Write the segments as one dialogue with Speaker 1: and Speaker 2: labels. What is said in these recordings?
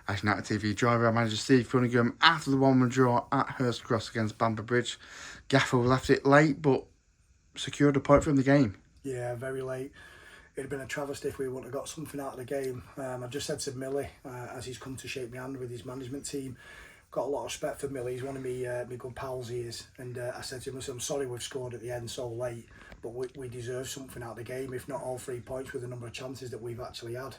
Speaker 1: Ashton TV driver, manager Steve Cunningham, after the 1-1 draw at Hurst Cross against Bamber Bridge. Gaffer left it late, but secured a point from the game.
Speaker 2: Yeah, very late. It'd have been a travesty if we wouldn't have got something out of the game. I just said to Millie, as he's come to shake my hand with his management team, got a lot of respect for Millie. He's one of my good pals, he is. And I said to him, listen, I'm sorry we've scored at the end so late, but we deserve something out of the game, if not all 3 points with the number of chances that we've actually had.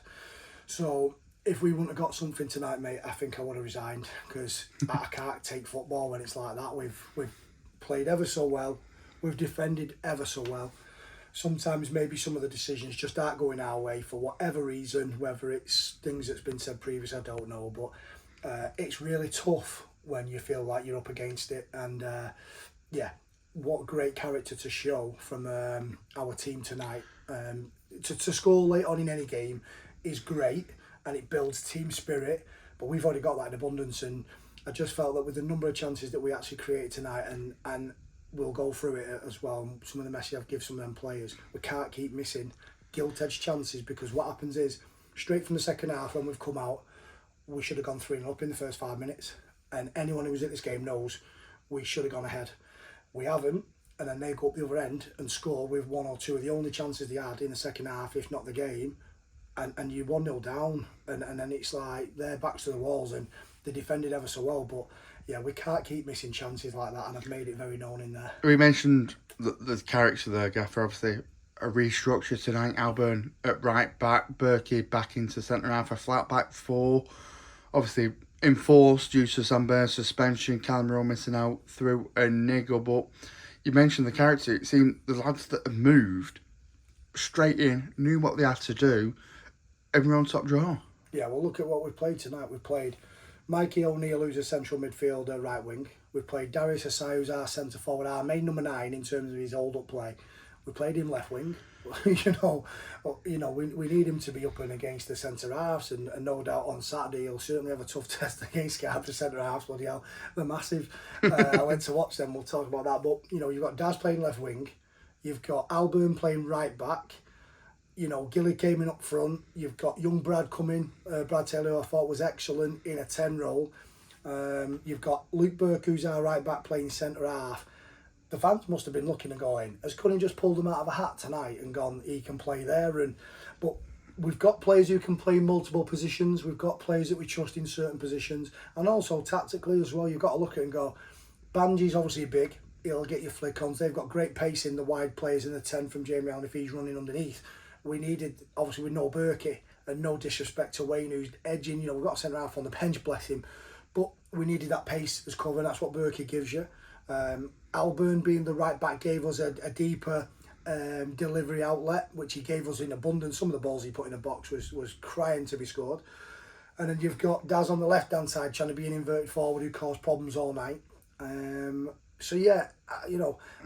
Speaker 2: So if we wouldn't have got something tonight, mate, I think I would have resigned, because I can't take football when it's like that. We've played ever so well. We've defended ever so well. Sometimes maybe some of the decisions just aren't going our way for whatever reason, whether it's things that's been said previous, I don't know, but it's really tough when you feel like you're up against it. And yeah, what great character to show from our team tonight. To score late on in any game is great, and it builds team spirit, but we've already got that in abundance. And I just felt that with the number of chances that we actually created tonight, and we'll go through it as well, some of the messages I've given some of them players, we can't keep missing gilt-edged chances, because what happens is, straight from the second half when we've come out, we should have gone 3-0 in the first 5 minutes, and anyone who was at this game knows we should have gone ahead. We haven't, and then they go up the other end and score with 1 or 2 of the only chances they had in the second half, if not the game, and you're 1-0 down, and then it's like their backs to the walls, and they defended ever so well. But yeah, we can't keep missing chances like that, and I've made it very known in there.
Speaker 1: We mentioned the character there, Gaffer, obviously a restructure tonight. Alburn at right back, Berkey back into centre half, a flat back 4, obviously enforced due to Bamber's suspension, Cunningham missing out through a niggle. But you mentioned the character. It seemed the lads that have moved straight in, knew what they had to do, and we're on top draw.
Speaker 2: Yeah, well, look at what we've played tonight. We've played Mikey O'Neill, who's a central midfielder, right wing. We've played Darius Asai, who's our centre forward, our main number 9 in terms of his hold-up play. We played him left wing. We need him to be up and against the centre halves, and no doubt on Saturday he'll certainly have a tough test against the centre halves. Bloody hell, they're massive. I went to watch them. We'll talk about that. But you've got Daz playing left wing. You've got Alburn playing right back. Gilly came in up front. You've got young Brad coming. Brad Taylor, who I thought was excellent in a 10 role. You've got Luke Burke, who's our right back, playing centre half. The fans must have been looking and going, has Cunningham just pulled him out of a hat tonight and gone, he can play there? But we've got players who can play in multiple positions. We've got players that we trust in certain positions. And also tactically as well, you've got to look at it and go, Banji's obviously big. He'll get your flick-ons. They've got great pace in the wide players in the 10 from Jamie Allen if he's running underneath. We needed, obviously with no Berkey, and no disrespect to Wayne, who's edging, we've got a centre half on the bench, bless him, but we needed that pace as cover, and that's what Berkey gives you. Alburn being the right back gave us a deeper delivery outlet, which he gave us in abundance. Some of the balls he put in the box was crying to be scored. And then you've got Daz on the left hand side trying to be an inverted forward who caused problems all night. So yeah,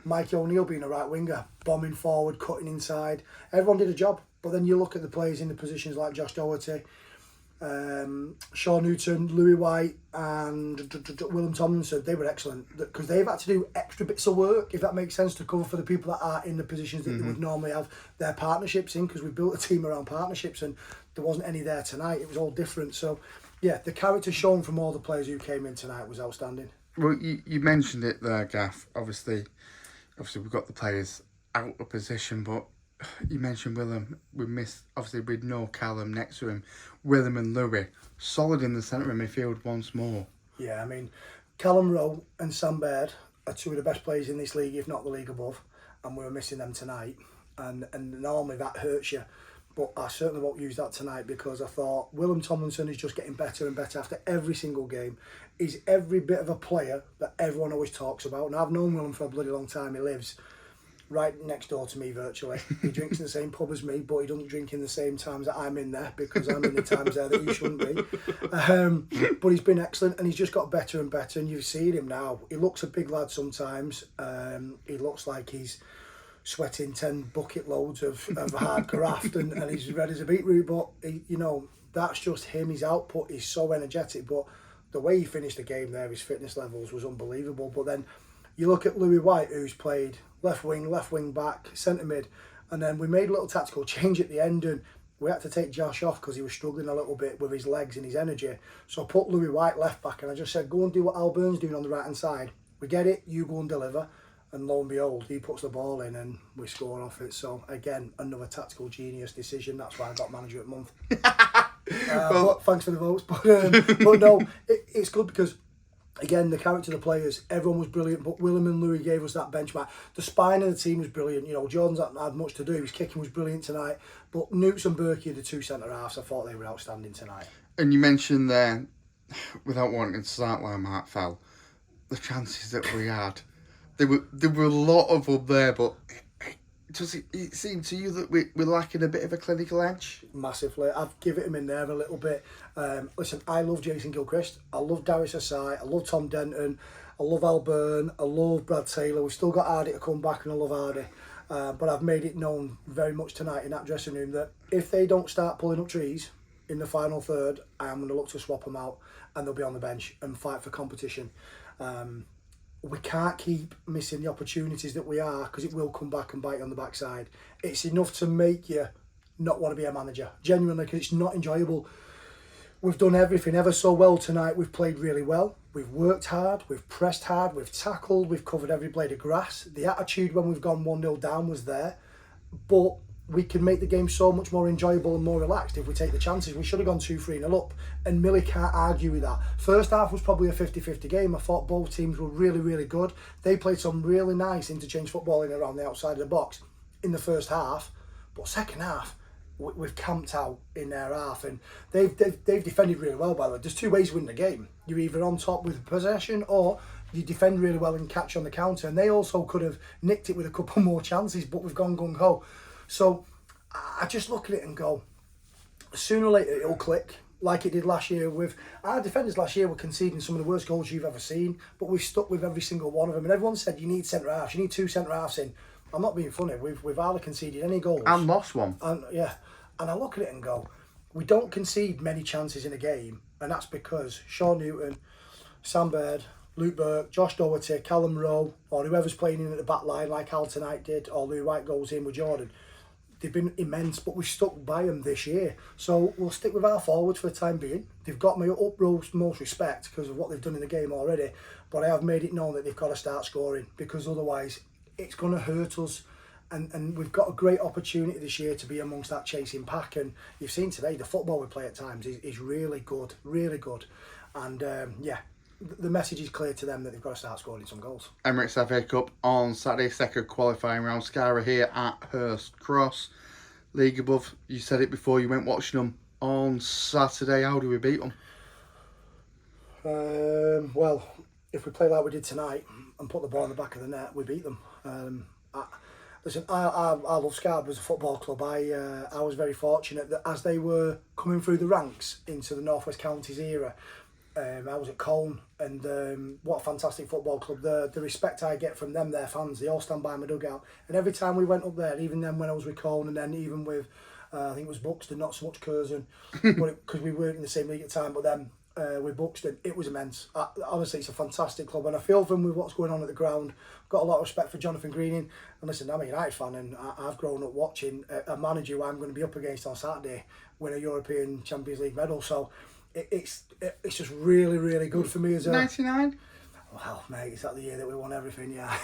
Speaker 2: Mikey O'Neill being a right winger, bombing forward, cutting inside. Everyone did a job. But then you look at the players in the positions like Josh Doherty, Shaw Newton, Louis White and Willem Tomlinson. They were excellent because they've had to do extra bits of work, if that makes sense, to cover for the people that are in the positions that they would normally have their partnerships in, because we built a team around partnerships and there wasn't any there tonight. It was all different. So yeah, the character shown from all the players who came in tonight was outstanding.
Speaker 1: Well, you mentioned it there, Gaff. Obviously we've got the players out of position, but you mentioned Willem. We missed, obviously, with no Callum next to him. Willem and Louis, solid in the centre of midfield once more.
Speaker 2: Yeah, I mean, Callum Rowe and Sam Baird are 2 of the best players in this league, if not the league above, and we were missing them tonight. And normally that hurts you, but I certainly won't use that tonight, because I thought Willem Tomlinson is just getting better and better after every single game. He's every bit of a player that everyone always talks about. And I've known Willem for a bloody long time. He lives right next door to me virtually. He drinks in the same pub as me, but he doesn't drink in the same times that I'm in there, because I'm in the times there that he shouldn't be. But he's been excellent, and he's just got better and better, and you've seen him now. He looks a big lad sometimes. He looks like he's sweating 10 bucket loads of hard craft and he's red as a beetroot, but that's just him. His output is so energetic, but the way he finished the game there, his fitness levels was unbelievable. But then you look at Louis White, who's played left wing back, centre mid, and then we made a little tactical change at the end, and we had to take Josh off because he was struggling a little bit with his legs and his energy. So I put Louis White left back and I just said, go and do what Al Burn's doing on the right hand side. We get it, you go and deliver. And lo and behold, he puts the ball in and we score off it. So again, another tactical genius decision. That's why I got manager at month. But thanks for the votes. But no, it's good because, again, the character of the players, everyone was brilliant, but Willem and Louis gave us that benchmark. The spine of the team was brilliant. You know, Jordan's not had much to do. His kicking was brilliant tonight. But Newts and Berkey, the two centre-halves, I thought they were outstanding tonight.
Speaker 1: And you mentioned there, without wanting to start where my heart fell, the chances that we had. There were a lot of them there, but does it seem to you that we're lacking a bit of a clinical edge?
Speaker 2: Massively. I've given him in there a little bit. Listen, I love Jason Gilchrist. I love Darius Asai. I love Tom Denton. I love Al Byrne. I love Brad Taylor. We've still got Hardy to come back, and I love Hardy. But I've made it known very much tonight in that dressing room that if they don't start pulling up trees in the final third, I'm going to look to swap them out and they'll be on the bench and fight for competition. We can't keep missing the opportunities that we are, because it will come back and bite you on the backside. It's enough to make you not want to be a manager, genuinely, because it's not enjoyable. We've done everything ever so well tonight. We've played really well. We've worked hard. We've pressed hard. We've tackled. We've covered every blade of grass. The attitude when we've gone 1-0 down was there. But we can make the game so much more enjoyable and more relaxed if we take the chances. We should have gone 2-3-0 up. And Millie can't argue with that. First half was probably a 50-50 game. I thought both teams were really, really good. They played some really nice interchange footballing around the outside of the box in the first half. But second half, we've camped out in their half, and they've defended really well, by the way. There's two ways to win the game. You're either on top with possession, or you defend really well and catch on the counter. And they also could have nicked it with a couple more chances, but we've gone gung-ho. So I just look at it and go, sooner or later it'll click, like it did last year. With our defenders last year were conceding some of the worst goals you've ever seen, but we've stuck with every single one of them. And everyone said you need centre-halves, you need two centre-halves in. I'm not being funny, we've hardly conceded any goals.
Speaker 1: And lost one.
Speaker 2: And and I look at it and go, we don't concede many chances in a game, and that's because Sean Newton, Sam Baird, Luke Burke, Josh Doherty, Callum Rowe, or whoever's playing in at the back line like Al tonight did, or Louis White goes in with Jordan, they've been immense, but we've stuck by them this year. So we'll stick with our forwards for the time being. They've got my utmost respect because of what they've done in the game already, but I have made it known that they've got to start scoring, because otherwise it's going to hurt us. And we've got a great opportunity this year to be amongst that chasing pack. And you've seen today, the football we play at times is really good, really good. And the message is clear to them that they've got to start scoring some goals.
Speaker 1: Emirates FA Cup on Saturday, second qualifying round. Scarra here at Hurst Cross. League above, you said it before you went watching them on Saturday. How do we beat them?
Speaker 2: Well, if we play like we did tonight and put the ball in the back of the net, we beat them. Listen, I love Scarborough as a football club. I was very fortunate that as they were coming through the ranks into the North West Counties era, I was at Colne, and what a fantastic football club. The respect I get from them, their fans, they all stand by my dugout. And every time we went up there, even then when I was with Colne, and then even with, I think it was Buxton, not so much Curzon, because we weren't in the same league at the time, but then with Buxton, it was immense. Honestly, it's a fantastic club, and I feel from with what's going on at the ground. I've got a lot of respect for Jonathan Greening, and listen, I'm a United fan, and I've grown up watching a manager who I'm going to be up against on Saturday win a European Champions League medal. So it's just really, really good for me as a
Speaker 1: 99.
Speaker 2: Well, mate, is that the year that we won everything? Yeah.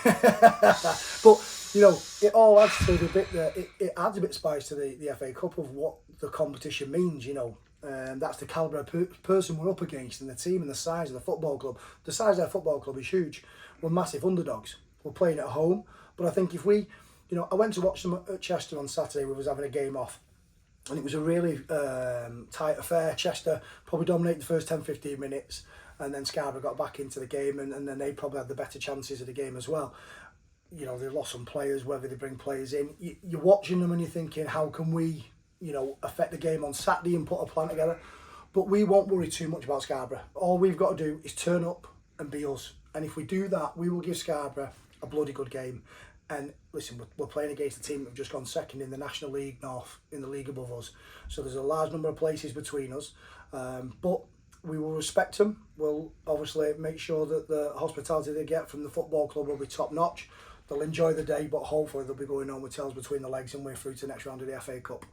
Speaker 2: But you know, it all adds to the bit that it adds a bit of spice to the FA Cup of what the competition means. You know. That's the calibre of person we're up against, and the team and the size of the football club. The size of their football club is huge. We're massive underdogs. We're playing at home. But I think if we, you know, I went to watch them at Chester on Saturday. We was having a game off, and it was a really tight affair. Chester probably dominated the first 10-15 minutes, and then Scarborough got back into the game, and then they probably had the better chances of the game as well. You know, they lost some players, whether they bring players in. You're watching them and you're thinking, how can we, you know, affect the game on Saturday and put a plan together? But we won't worry too much about Scarborough. All we've got to do is turn up and be us. And if we do that, we will give Scarborough a bloody good game. And listen, we're playing against a team that have just gone second in the National League North, in the league above us. So there's a large number of places between us. But we will respect them. We'll obviously make sure that the hospitality they get from the football club will be top notch. They'll enjoy the day, but hopefully they'll be going on with tails between the legs and we're through to the next round of the FA Cup.